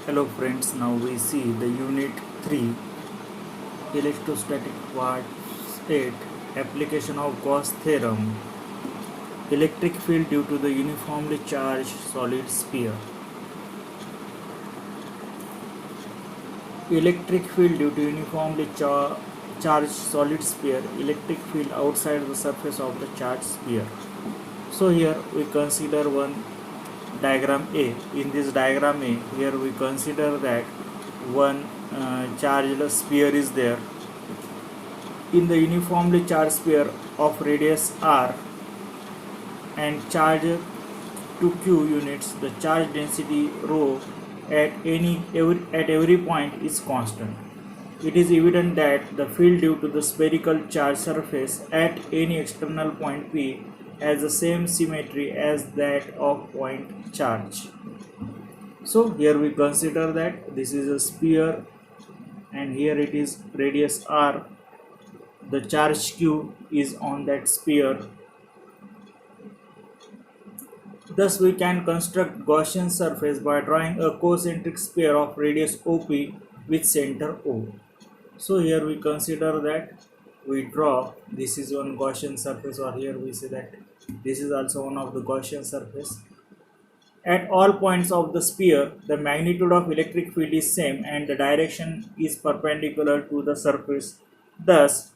Hello friends, now we see the unit 3 electrostatic part 8 application of Gauss theorem. Electric field due to the uniformly charged solid sphere. Electric field due to uniformly charged solid sphere. Electric field outside the surface of the charged sphere. So here we consider one diagram A. In this diagram A, here we consider that one charged sphere is there. In the uniformly charged sphere of radius r and charge to q units, the charge density rho at every point is constant. It is evident that the field due to the spherical charge surface at any external point P has the same symmetry as that of point charge. So here we consider that this is a sphere and here it is radius r. The charge q is on that sphere. Thus we can construct Gaussian surface by drawing a concentric sphere of radius OP with center O. So here we consider that we draw this is one Gaussian surface, or here we say that this is also one of the Gaussian surface. At all points of the sphere, the magnitude of electric field is same and the direction is perpendicular to the surface. Thus,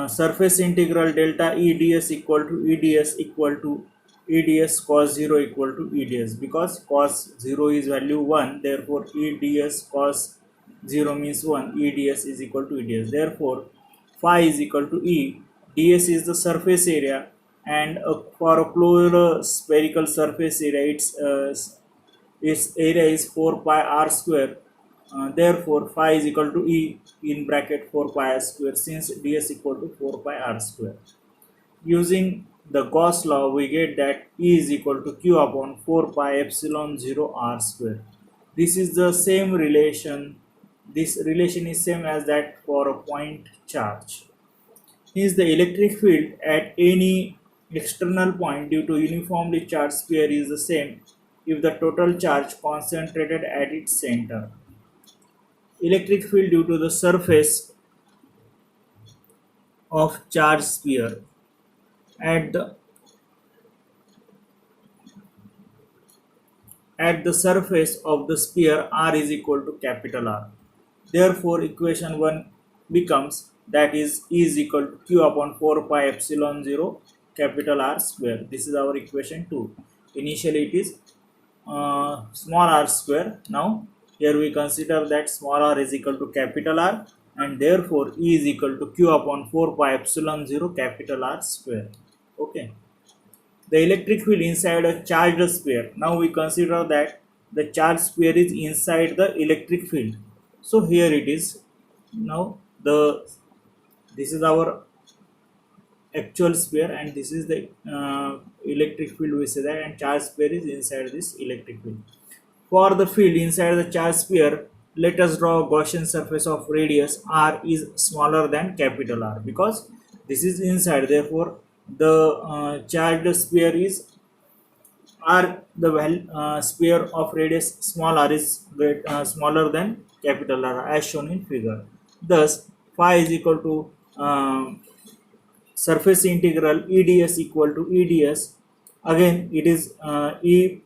surface integral delta EDS equal to EDS cos 0 equal to EDS, because cos 0 is value 1, therefore EDS cos 0 means 1, EDS is equal to EDS. Therefore, phi is equal to E. DS is the surface area, and for a closed spherical surface area, its area is 4 pi r square. Therefore, phi is equal to E in bracket 4 pi r square, since ds equal to 4 pi r square. Using the Gauss law, we get that E is equal to Q upon 4 pi epsilon 0 r square. This is the same relation. This relation is same as that for a point charge. Hence, the electric field at any external point due to uniformly charged sphere is the same if the total charge concentrated at its center. Electric field due to the surface of charged sphere at the surface of the sphere r is equal to capital R. Therefore, equation 1 becomes that is E is equal to Q upon 4 pi epsilon 0 capital R square. This is our equation 2. Initially it is small r square. Now here we consider that small r is equal to capital R, and therefore E is equal to Q upon 4 pi epsilon 0 capital R square. Okay. The electric field inside a charged sphere. Now we consider that the charged sphere is inside the electric field. So here it is. Now this is our actual sphere and this is the electric field, we say that, and charged sphere is inside this electric field. For the field inside the charged sphere, let us draw a Gaussian surface of radius r is smaller than capital R, because this is inside. Therefore, the charged sphere is r, the sphere of radius small r is smaller than capital R, as shown in figure. Thus, phi is equal to surface integral EDS equal to EDS. Again, it is E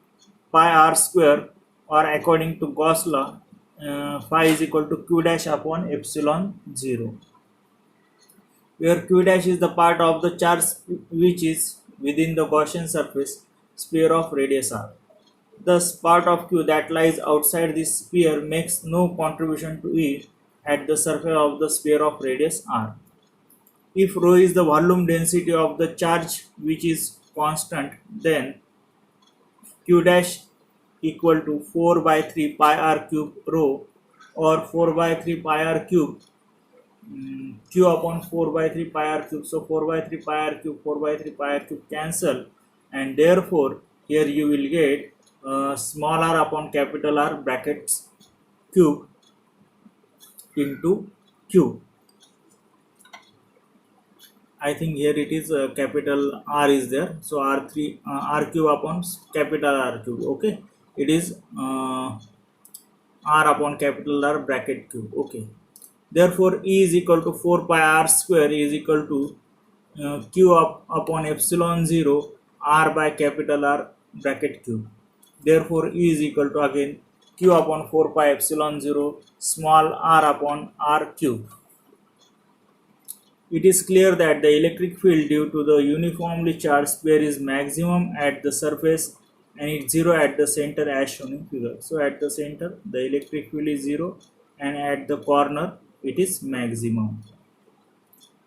pi r square, or according to Gauss law, phi is equal to Q dash upon epsilon 0, where Q dash is the part of the charge which is within the Gaussian surface sphere of radius r. Thus, part of Q that lies outside this sphere makes no contribution to E at the surface of the sphere of radius r. If rho is the volume density of the charge which is constant, then Q dash equal to 4 by 3 pi r cube rho, or 4 by 3 pi r cube Q upon 4 by 3 pi r cube. So 4 by 3 pi r cube, 4 by 3 pi r cube cancel, and therefore here you will get small r upon capital R brackets cube into Q. I think here it is capital R is there. So R3 R cube upon capital R cube. Okay, it is R upon capital R bracket cube. Okay. Therefore, E is equal to 4 pi R square is equal to Q up upon epsilon 0 R by capital R bracket cube. Therefore, E is equal to again Q upon 4 pi epsilon 0 small r upon R cube. It is clear that the electric field due to the uniformly charged sphere is maximum at the surface and it's zero at the center as shown in figure. So at the center the electric field is zero and at the corner it is maximum.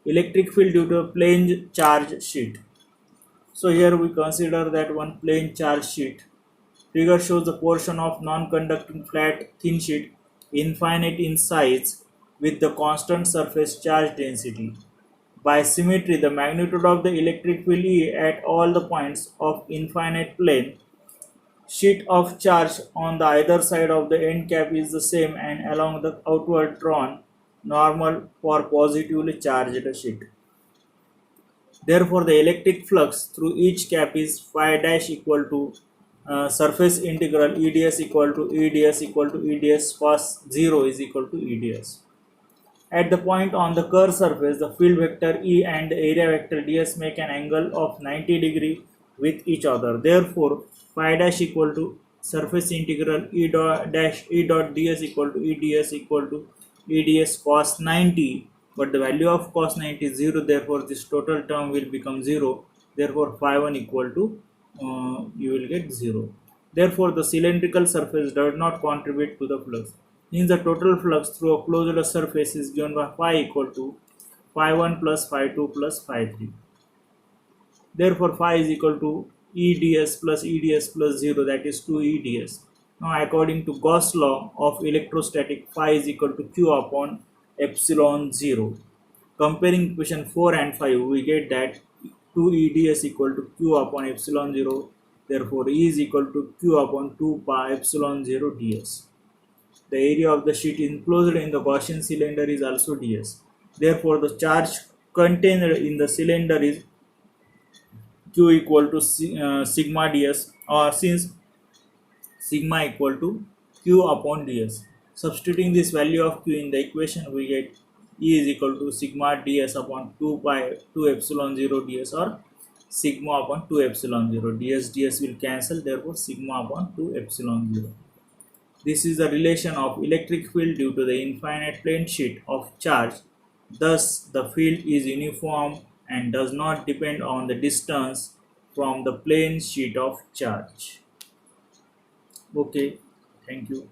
Electric field due to a plane charge sheet. So here we consider that one plane charge sheet. Figure shows the portion of non-conducting flat thin sheet infinite in size with the constant surface charge density. By symmetry, the magnitude of the electric field E at all the points of infinite plane sheet of charge on the either side of the end cap is the same and along the outward drawn normal for positively charged sheet. Therefore, the electric flux through each cap is phi dash equal to surface integral EDS equal to EDS cos 0 is equal to EDS. At the point on the curved surface, the field vector E and the area vector ds make an angle of 90 degree with each other. Therefore, phi dash equal to surface integral E dot ds equal to EDS cos 90. But the value of cos 90 is 0. Therefore, this total term will become 0. Therefore, phi 1 equal to you will get 0. Therefore, the cylindrical surface does not contribute to the flux. Means the total flux through a closed surface is given by phi equal to phi 1 plus phi 2 plus phi 3. Therefore, phi is equal to EDS plus 0, that is 2 EDS. Now, according to Gauss law of electrostatic, phi is equal to Q upon epsilon 0. Comparing equation 4 and 5, we get that 2 EDS equal to Q upon epsilon 0. Therefore, E is equal to Q upon 2 pi epsilon 0 ds. The area of the sheet enclosed in the Gaussian cylinder is also ds. Therefore, the charge contained in the cylinder is Q equal to sigma ds, or since sigma equal to Q upon ds. Substituting this value of Q in the equation, we get E is equal to sigma ds upon 2 pi 2 epsilon 0 ds, or sigma upon 2 epsilon 0. Ds will cancel, therefore sigma upon 2 epsilon 0. This is the relation of electric field due to the infinite plane sheet of charge. Thus, the field is uniform and does not depend on the distance from the plane sheet of charge. Okay, thank you.